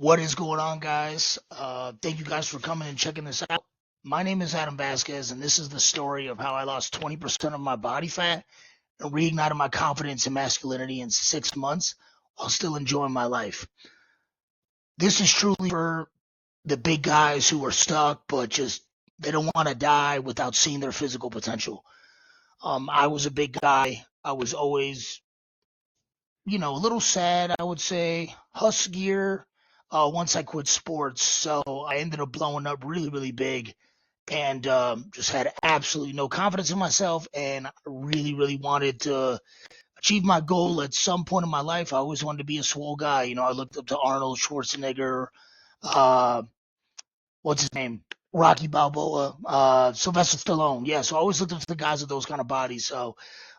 What is going on, guys? Thank you guys for coming and checking this out. My name is Adam Vasquez, and this is the story of how I lost 20% of my body fat and reignited my confidence and masculinity in 6 months while still enjoying my life. This is truly for the big guys who are stuck, but just they don't want to die without seeing their physical potential. I was a big guy. I was always, a little sad, I would say, huskier once I quit sports. So I ended up blowing up really, really big and just had absolutely no confidence in myself. And I really, really wanted to achieve my goal at some point in my life. I always wanted to be a swole guy. I looked up to Arnold Schwarzenegger, uh, what's his name? Rocky Balboa, Sylvester Stallone. Yeah, so I always looked up to the guys with those kind of bodies. So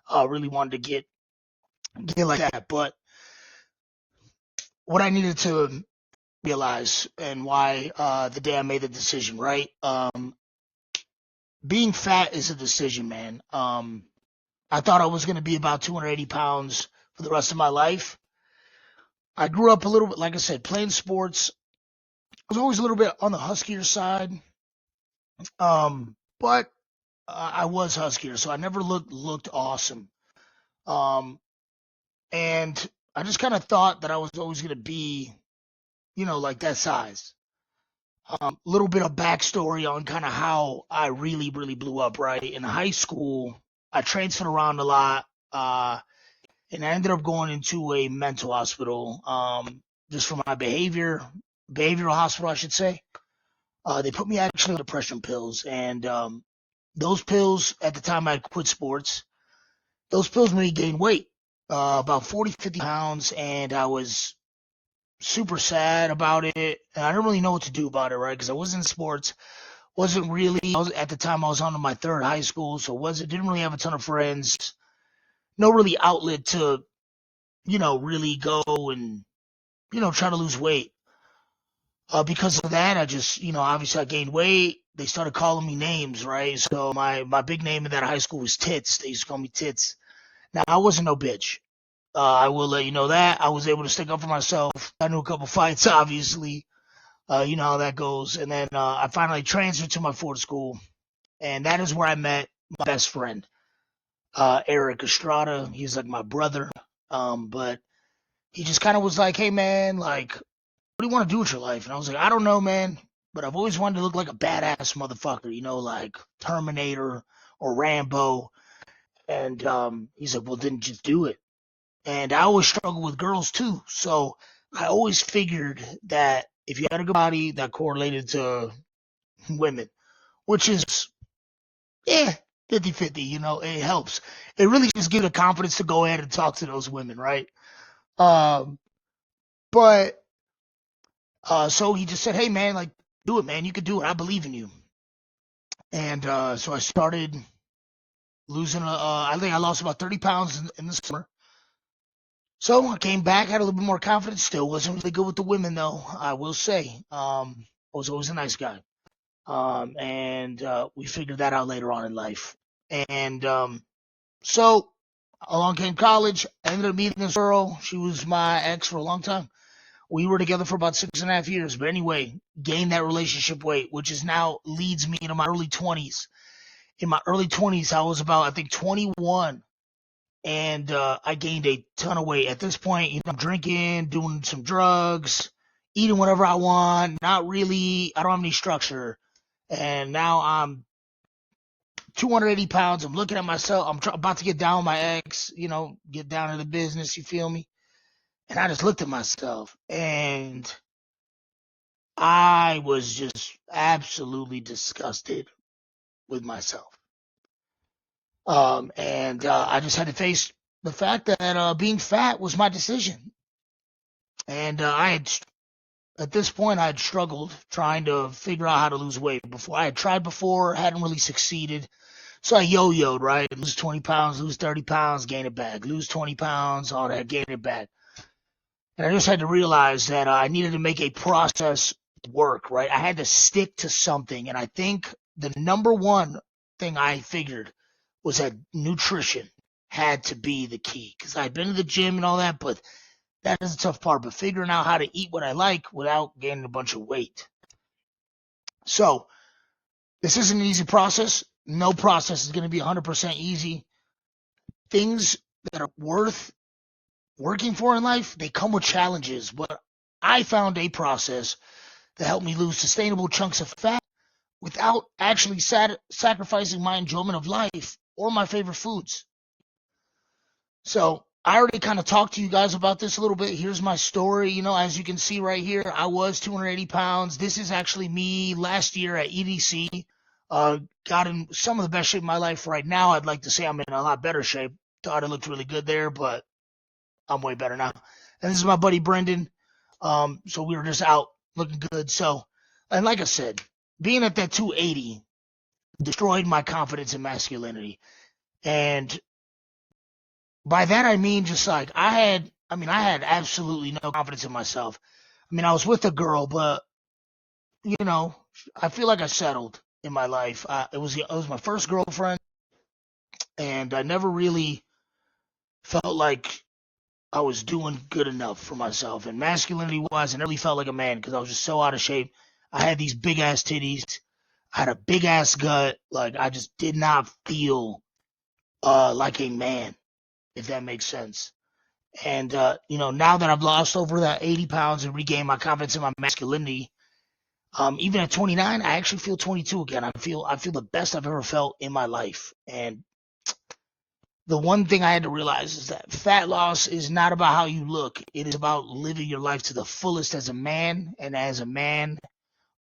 I really wanted to get like that. But what I needed to realize and why the day I made the decision, right? Being fat is a decision, man. I thought I was going to be about 280 pounds for the rest of my life. I grew up a little bit, like I said, playing sports. I was always a little bit on the huskier side, but I was huskier, so I never looked awesome. Um, and I just kind of thought that I was always going to be, like that size. Little bit of backstory on kind of how I really, really blew up, right? In high school, I transferred around a lot, and I ended up going into a mental hospital, just for my behavioral hospital, I should say. They put me actually on depression pills, and those pills, at the time I quit sports, those pills made me gain weight, about 40, 50 pounds, and I was super sad about it. And I didn't really know what to do about it, right? Because I wasn't in sports, wasn't really. At the time I was on to my third high school, so wasn't didn't really have a ton of friends. No really outlet to really go and try to lose weight. Because of that, I just obviously I gained weight. They started calling me names, right? So my big name in that high school was Tits. They used to call me Tits. Now I wasn't no bitch. I will let you know that I was able to stick up for myself. I knew a couple fights, obviously. You know how that goes. And then I finally transferred to my fourth school, and that is where I met my best friend, Eric Estrada. He's like my brother. But he just kind of was like, "Hey, man, like, what do you want to do with your life?" And I was like, "I don't know, man, but I've always wanted to look like a badass motherfucker, like Terminator or Rambo." And he's like, "Well, then just do it." And I always struggle with girls too, so I always figured that if you had a good body, that correlated to women, which is, yeah, 50-50, it helps. It really just gives the confidence to go ahead and talk to those women, right? Um, but so he just said, "Hey, man, like, do it, man. You can do it. I believe in you." And so I started losing. I think I lost about 30 pounds in the summer. So I came back, had a little bit more confidence. Still wasn't really good with the women, though. I will say. I was always a nice guy. And we figured that out later on in life. And so along came college. I ended up meeting this girl. She was my ex for a long time. We were together for about 6.5 years. But anyway, gained that relationship weight, which is now leads me into my early 20s. In my early 20s, I was about, I think, 21. And I gained a ton of weight. At this point, I'm drinking, doing some drugs, eating whatever I want. Not really, I don't have any structure. And now I'm 280 pounds. I'm looking at myself. about to get down with my ex, get down to the business. You feel me? And I just looked at myself and I was just absolutely disgusted with myself. And I just had to face the fact that being fat was my decision. And at this point, I had struggled trying to figure out how to lose weight. Before I had tried before, hadn't really succeeded. So I yo-yoed, right? Lose 20 pounds, lose 30 pounds, gain it back. Lose 20 pounds, all that, gain it back. And I just had to realize that I needed to make a process work, right? I had to stick to something. And I think the number one thing I figured was that nutrition had to be the key. Because I'd been to the gym and all that, but That is the tough part, but figuring out how to eat what I like without gaining a bunch of weight. So this is an easy process. No process is going to be 100% easy. Things that are worth working for in life, they come with challenges. But I found a process that helped me lose sustainable chunks of fat without actually sacrificing my enjoyment of life or my favorite foods. So I already kind of talked to you guys about this a little bit. Here's my story. As you can see right here, I was 280 pounds. This is actually me last year at EDC. Got in some of the best shape of my life right now. I'd like to say I'm in a lot better shape. Thought I looked really good there, but I'm way better now. And this is my buddy Brendan. So we were just out looking good. So, and like I said, being at that 280 destroyed my confidence in masculinity. And by that I mean just like I had absolutely no confidence in myself. I was with a girl, but I feel like I settled in my life. It was my first girlfriend, and I never really felt like I was doing good enough for myself. And masculinity wise, I never really felt like a man because I was just so out of shape. I had these big ass titties. I had a big ass gut. Like I just did not feel like a man, if that makes sense. And now that I've lost over that 80 pounds and regained my confidence in my masculinity, even at 29, I actually feel 22 again. I feel the best I've ever felt in my life. And the one thing I had to realize is that fat loss is not about how you look. It is about living your life to the fullest as a man. And as a man,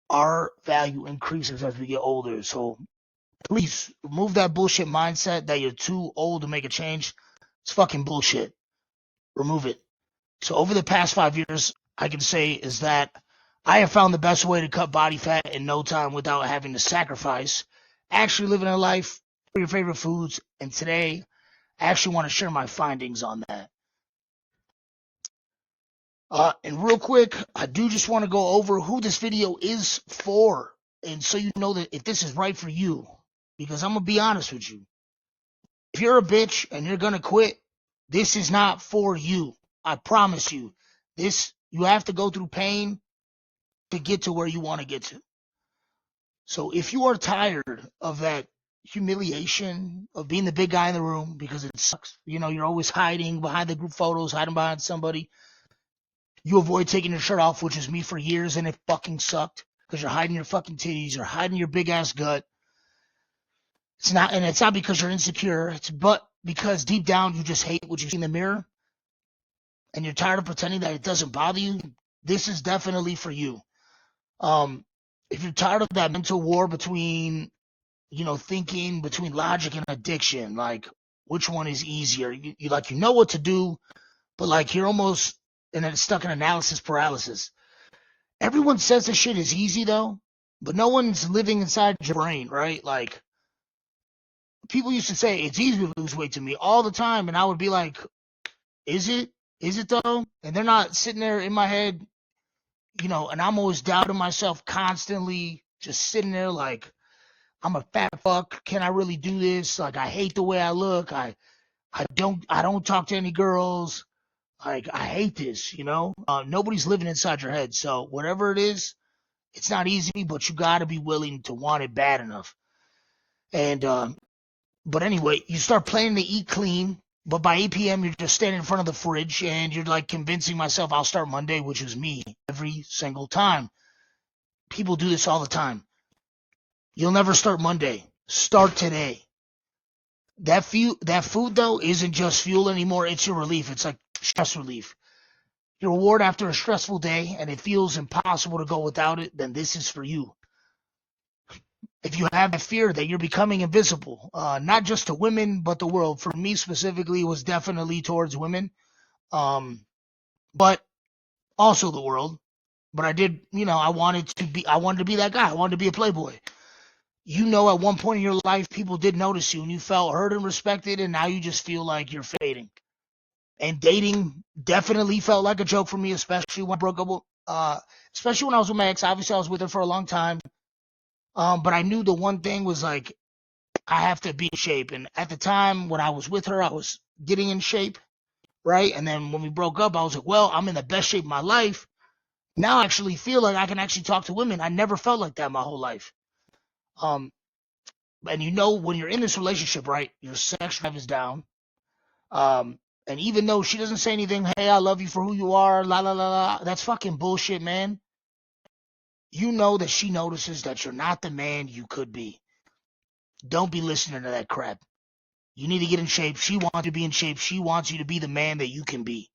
our value increases as we get older. So please remove that bullshit mindset that you're too old to make a change. It's fucking bullshit. Remove it. So over the past 5 years, I can say is that I have found the best way to cut body fat in no time without having to sacrifice. Actually living a life for your favorite foods. And today, I actually want to share my findings on that. And real quick, I do just want to go over who this video is for. And so you know that if this is right for you. Because I'm going to be honest with you. If you're a bitch and you're going to quit, this is not for you. I promise you. You have to go through pain to get to where you want to get to. So if you are tired of that humiliation of being the big guy in the room because it sucks, you're always hiding behind the group photos, hiding behind somebody. You avoid taking your shirt off, which is me for years, and it fucking sucked because you're hiding your fucking titties, you're hiding your big ass gut. It's not because you're insecure, but because deep down you just hate what you see in the mirror and you're tired of pretending that it doesn't bother you. This is definitely for you. If you're tired of that mental war between, thinking between logic and addiction, like which one is easier? You know what to do, but like you're almost stuck in analysis paralysis. Everyone says this shit is easy though, but no one's living inside your brain, right? Like people used to say it's easy to lose weight to me all the time, and I would be like, is it? Is it though? And they're not sitting there in my head, and I'm always doubting myself constantly, just sitting there like, I'm a fat fuck. Can I really do this? Like, I hate the way I look. I don't talk to any girls. Like, I hate this, nobody's living inside your head. So whatever it is, it's not easy, but you got to be willing to want it bad enough. And, but anyway, you start planning to eat clean, but by 8 p.m. you're just standing in front of the fridge and you're like convincing myself I'll start Monday, which is me every single time. People do this all the time. You'll never start Monday. Start today. That food though isn't just fuel anymore. It's your relief. It's like stress relief. Your reward after a stressful day and it feels impossible to go without it, then this is for you. If you have a fear that you're becoming invisible, not just to women, but the world. For me specifically, it was definitely towards women, but also the world. But I did, I wanted to be that guy. I wanted to be a playboy. At one point in your life, people did notice you and you felt heard and respected, and now you just feel like you're fading. And dating definitely felt like a joke for me, especially when I broke up especially when I was with my ex. Obviously, I was with her for a long time. But I knew the one thing was like, I have to be in shape. And at the time when I was with her, I was getting in shape, right? And then when we broke up, I was like, well, I'm in the best shape of my life. Now I actually feel like I can actually talk to women. I never felt like that my whole life. And you know, when you're in this relationship, right, your sex drive is down. And even though she doesn't say anything, hey, I love you for who you are, la la la la, that's fucking bullshit, man. You know that she notices that you're not the man you could be. Don't be listening to that crap. You need to get in shape. She wants you to be in shape. She wants you to be the man that you can be.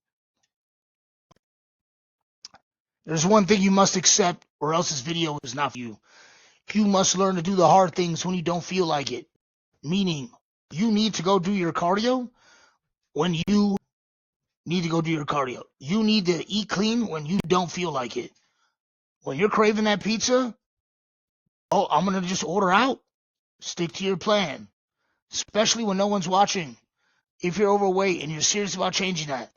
There's one thing you must accept, or else this video is not for you. You must learn to do the hard things when you don't feel like it. Meaning, you need to go do your cardio when you need to go do your cardio. You need to eat clean when you don't feel like it. When you're craving that pizza, oh, I'm going to just order out. Stick to your plan. Especially when no one's watching. If you're overweight and you're serious about changing that,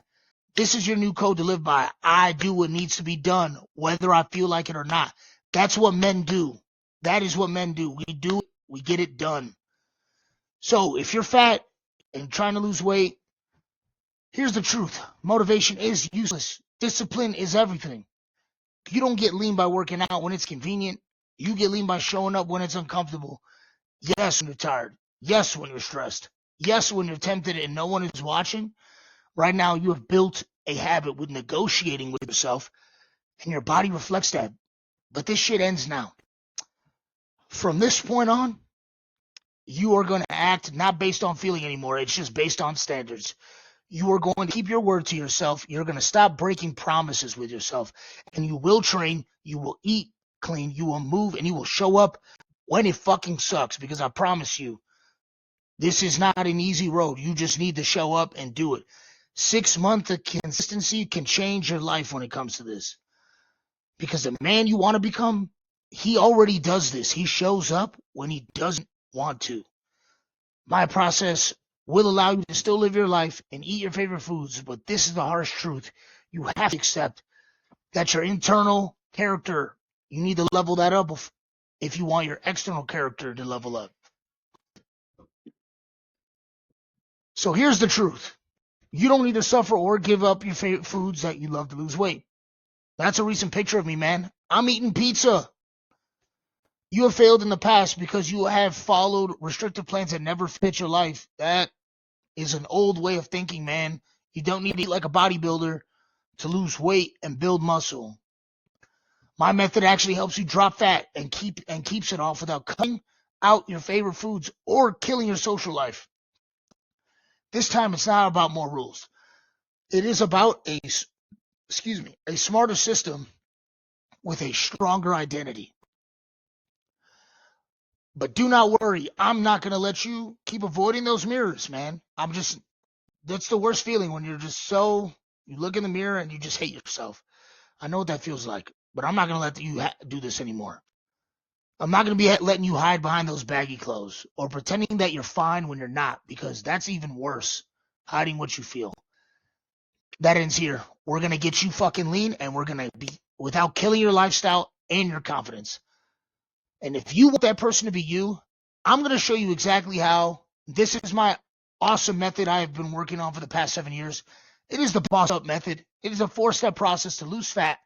this is your new code to live by. I do what needs to be done, whether I feel like it or not. That's what men do. That is what men do. We do it, we get it done. So if you're fat and trying to lose weight, here's the truth. Motivation is useless. Discipline is everything. You don't get lean by working out when it's convenient. You get lean by showing up when it's uncomfortable. Yes, when you're tired. Yes, when you're stressed. Yes, when you're tempted and no one is watching. Right now, you have built a habit with negotiating with yourself, and your body reflects that. But this shit ends now. From this point on, you are going to act not based on feeling anymore. It's just based on standards. You are going to keep your word to yourself. You're going to stop breaking promises with yourself. And you will train. You will eat clean. You will move. And you will show up when it fucking sucks. Because I promise you, this is not an easy road. You just need to show up and do it. 6 months of consistency can change your life when it comes to this. Because the man you want to become, he already does this. He shows up when he doesn't want to. My process will allow you to still live your life and eat your favorite foods, but this is the harsh truth. You have to accept that your internal character, you need to level that up if you want your external character to level up. So here's the truth. You don't need to suffer or give up your favorite foods that you love to lose weight. That's a recent picture of me, man. I'm eating pizza. You have failed in the past because you have followed restrictive plans that never fit your life. That is an old way of thinking, man. You don't need to eat like a bodybuilder to lose weight and build muscle. My method actually helps you drop fat and keeps it off without cutting out your favorite foods or killing your social life. This time it's not about more rules. It is about a smarter system with a stronger identity. But do not worry, I'm not going to let you keep avoiding those mirrors, man. That's the worst feeling when you're just you look in the mirror and you just hate yourself. I know what that feels like, but I'm not going to let you do this anymore. I'm not going to be letting you hide behind those baggy clothes or pretending that you're fine when you're not, because that's even worse, hiding what you feel. That ends here. We're going to get you fucking lean, and we're going to be without killing your lifestyle and your confidence. And if you want that person to be you, I'm going to show you exactly how. This is my awesome method I have been working on for the past 7 years. It is the Boss Up method. It is a 4-step process to lose fat,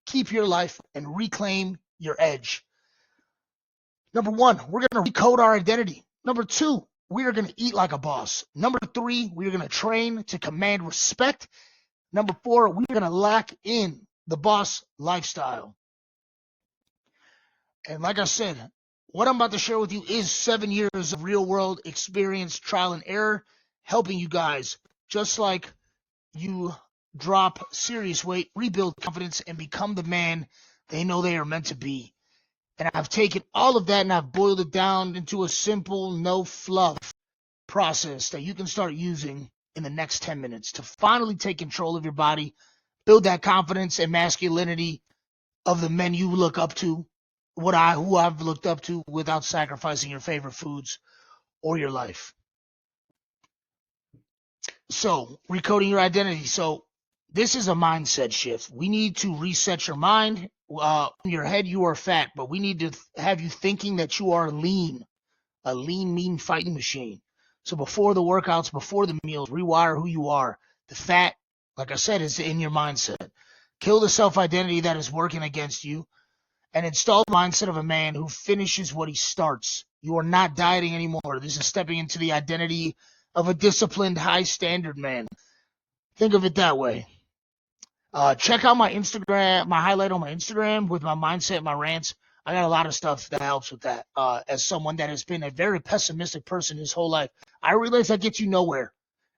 keep your life, and reclaim your edge. Number 1, we're going to recode our identity. Number 2, we are going to eat like a boss. Number 3, we are going to train to command respect. Number 4, we are going to lock in the boss lifestyle. And like I said, what I'm about to share with you is 7 years of real world experience, trial and error, helping you guys, just like you drop serious weight, rebuild confidence, and become the man they know they are meant to be. And I've taken all of that and I've boiled it down into a simple, no fluff process that you can start using in the next 10 minutes to finally take control of your body, build that confidence and masculinity of the men you look up to, who I've looked up to, without sacrificing your favorite foods or your life. So, recoding your identity. So, this is a mindset shift. We need to reset your mind. In your head, you are fat, but we need to have you thinking that you are lean, a lean, mean fighting machine. So before the workouts, before the meals, rewire who you are. The fat Like I said, it's in your mindset. Kill the self-identity that is working against you and install the mindset of a man who finishes what he starts. You are not dieting anymore. This is stepping into the identity of a disciplined, high-standard man. Think of it that way. Check out my Instagram, my highlight on my Instagram with my mindset, my rants. I got a lot of stuff that helps with that. As someone that has been a very pessimistic person his whole life, I realize that gets you nowhere.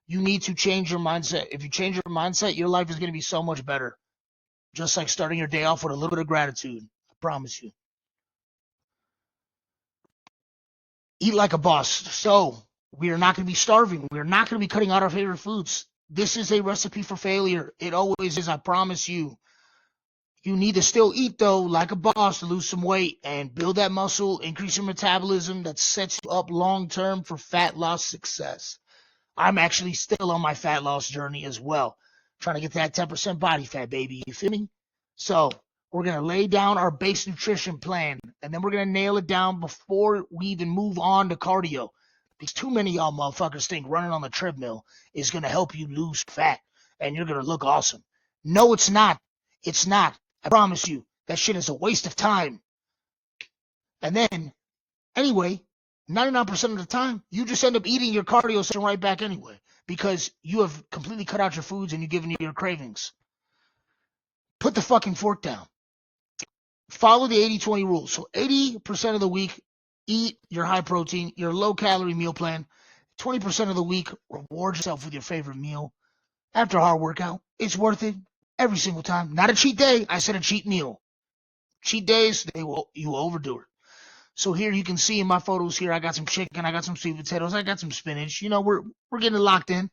You need to change your mindset. If you change your mindset, your life is going to be so much better. Just like starting your day off with a little bit of gratitude. I promise you. Eat like a boss. So we are not going to be starving. We are not going to be cutting out our favorite foods. This is a recipe for failure. It always is, I promise you. You need to still eat, though, like a boss to lose some weight and build that muscle, increase your metabolism that sets you up long-term for fat loss success. I'm actually still on my fat loss journey as well, trying to get that 10% body fat, baby. You feel me? So we're going to lay down our base nutrition plan, and then we're going to nail it down before we even move on to cardio. Because too many of y'all motherfuckers think running on the treadmill is going to help you lose fat, and you're going to look awesome. No, it's not. It's not. I promise you, that shit is a waste of time. And then, anyway, 99% of the time, you just end up eating your cardio session right back anyway, because you have completely cut out your foods and you've given you your cravings. Put the fucking fork down. Follow the 80-20 rule. So 80% of the week, eat your high protein, your low calorie meal plan. 20% of the week, reward yourself with your favorite meal. After a hard workout, it's worth it every single time. Not a cheat day. I said a cheat meal. Cheat days, you will overdo it. So here you can see in my photos here, I got some chicken, I got some sweet potatoes, I got some spinach. You know, we're getting locked in.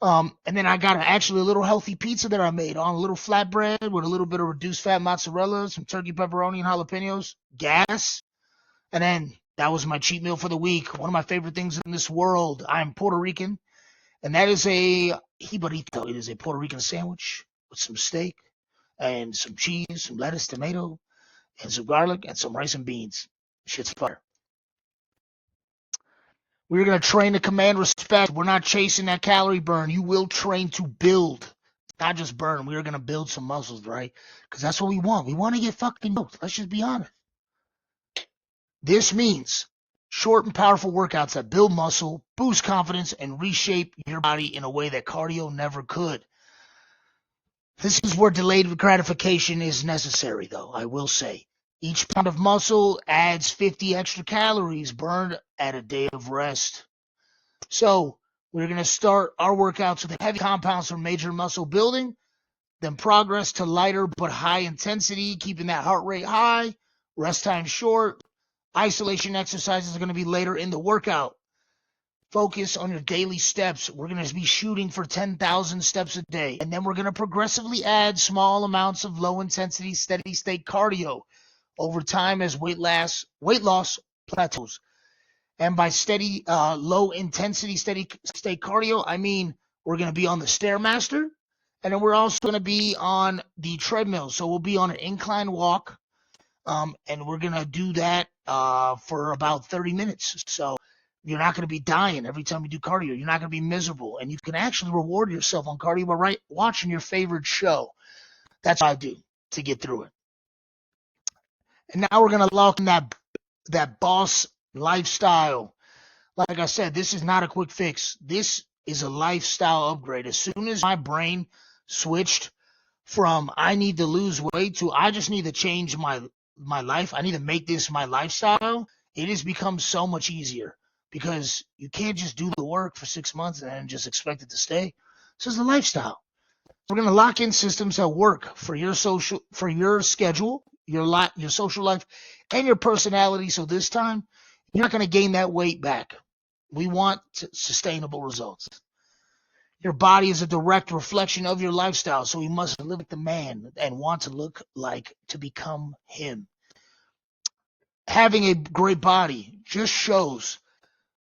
And then I got actually a little healthy pizza that I made on a little flatbread with a little bit of reduced fat mozzarella, some turkey pepperoni and jalapenos, gas. And then that was my cheat meal for the week. One of my favorite things in this world. I'm Puerto Rican, and that is a jibarito. It is a Puerto Rican sandwich with some steak and some cheese, some lettuce, tomato, and some garlic and some rice and beans. Shit's fire. We're going to train to command respect. We're not chasing that calorie burn. You will train to build, not just burn. We are going to build some muscles, right? Because that's what we want. We want to get fucking built. Let's just be honest. This means short and powerful workouts that build muscle, boost confidence, and reshape your body in a way that cardio never could. This is where delayed gratification is necessary, though, I will say. Each pound of muscle adds 50 extra calories burned at a day of rest. So we're going to start our workouts with heavy compounds for major muscle building, then progress to lighter but high intensity, keeping that heart rate high, rest time short. Isolation exercises are going to be later in the workout. Focus on your daily steps. We're going to be shooting for 10,000 steps a day. And then we're going to progressively add small amounts of low-intensity, steady-state cardio over time as weight loss plateaus. And by steady, low-intensity, steady-state cardio, I mean we're going to be on the Stairmaster. And then we're also going to be on the treadmill. So we'll be on an incline walk. And we're going to do that for about 30 minutes. So you're not going to be dying every time you do cardio. You're not going to be miserable. And you can actually reward yourself on cardio by watching your favorite show. That's what I do to get through it. And now we're going to lock in that boss lifestyle. Like I said, this is not a quick fix. This is a lifestyle upgrade. As soon as my brain switched from I need to lose weight to I just need to change my life, I need to make this my lifestyle, it has become so much easier because you can't just do the work for 6 months and then just expect it to stay. This is a lifestyle. We're going to lock in systems that work for your schedule, your social life, and your personality. So this time, you're not going to gain that weight back. We want sustainable results. Your body is a direct reflection of your lifestyle, so you must live like the man and want to look like to become him. Having a great body just shows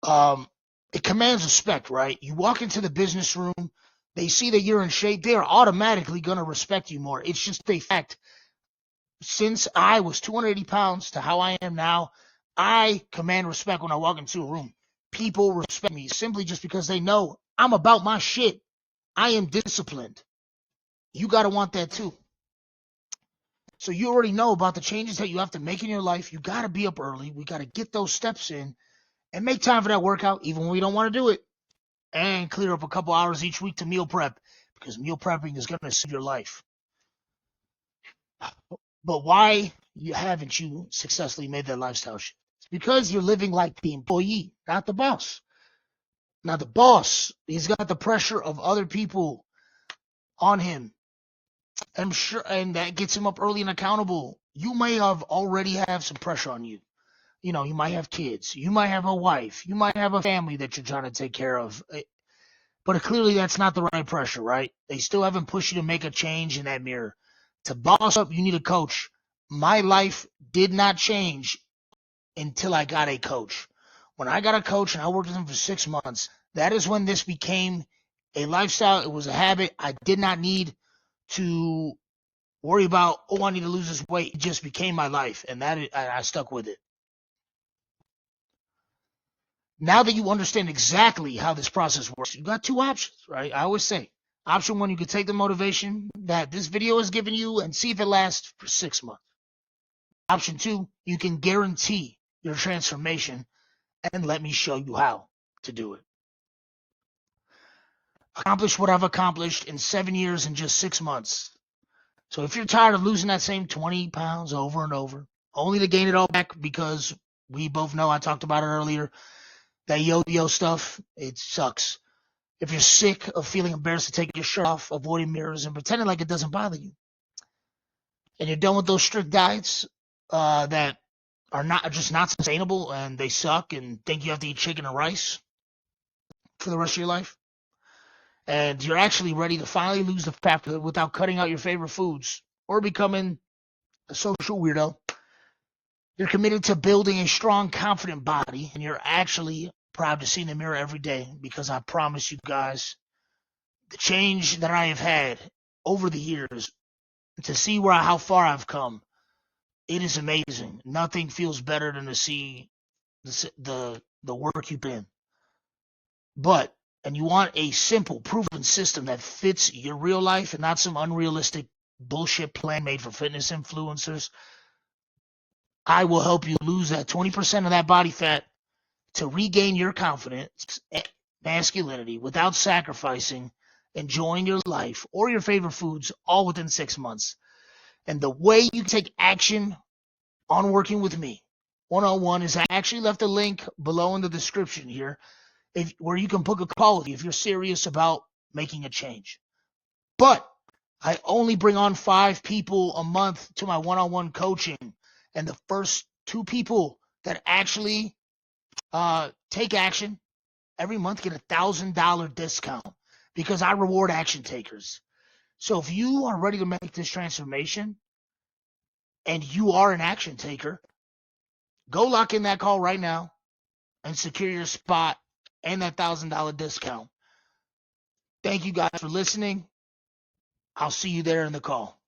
it commands respect, right? You walk into the business room, they see that you're in shape, they are automatically going to respect you more. It's just a fact. Since I was 280 pounds to how I am now, I command respect when I walk into a room. People respect me simply just because they know I'm about my shit. I am disciplined. you got to want that too. So you already know about the changes that you have to make in your life. You got to be up early. We got to get those steps in and make time for that workout, even when we don't want to do it, and clear up a couple hours each week to meal prep, because meal prepping is going to save your life. But why haven't you successfully made that lifestyle shift? It's because you're living like the employee, not the boss. Now, the boss, he's got the pressure of other people on him. I'm sure, and that gets him up early and accountable. You may have already have some pressure on you. You know, you might have kids, you might have a wife, you might have a family that you're trying to take care of. But clearly that's not the right pressure, right? They still haven't pushed you to make a change in that mirror. To boss up, you need a coach. My life did not change until I got a coach. When I got a coach and I worked with him for 6 months, that is when this became a lifestyle. It was a habit. I did not need to worry about, oh, I need to lose this weight. It just became my life, and I stuck with it. Now that you understand exactly how this process works, you got two options, right? I always say, option one, you can take the motivation that this video has given you and see if it lasts for 6 months. Option two, you can guarantee your transformation, and let me show you how to do it. Accomplish what I've accomplished in 7 years in just 6 months. So if you're tired of losing that same 20 pounds over and over, only to gain it all back, because we both know, I talked about it earlier, that yo-yo stuff, it sucks. If you're sick of feeling embarrassed to take your shirt off, avoiding mirrors, and pretending like it doesn't bother you, and you're done with those strict diets that are not sustainable and they suck, and think you have to eat chicken and rice for the rest of your life, and you're actually ready to finally lose the fat without cutting out your favorite foods or becoming a social weirdo, you're committed to building a strong, confident body, and you're actually proud to see in the mirror every day, because I promise you guys, the change that I have had over the years, to see how far I've come, it is amazing. Nothing feels better than to see the work you've been. And you want a simple, proven system that fits your real life and not some unrealistic bullshit plan made for fitness influencers. I will help you lose that 20% of that body fat to regain your confidence and masculinity without sacrificing enjoying your life or your favorite foods, all within 6 months. And the way you take action on working with me one-on-one is, I actually left a link below in the description here, where you can book a call with me if you're serious about making a change. But I only bring on 5 people a month to my one-on-one coaching, and the first 2 people that actually take action every month get $1,000 discount, because I reward action takers. So if you are ready to make this transformation and you are an action taker, go lock in that call right now and secure your spot and that $1,000 discount. Thank you guys for listening. I'll see you there in the call.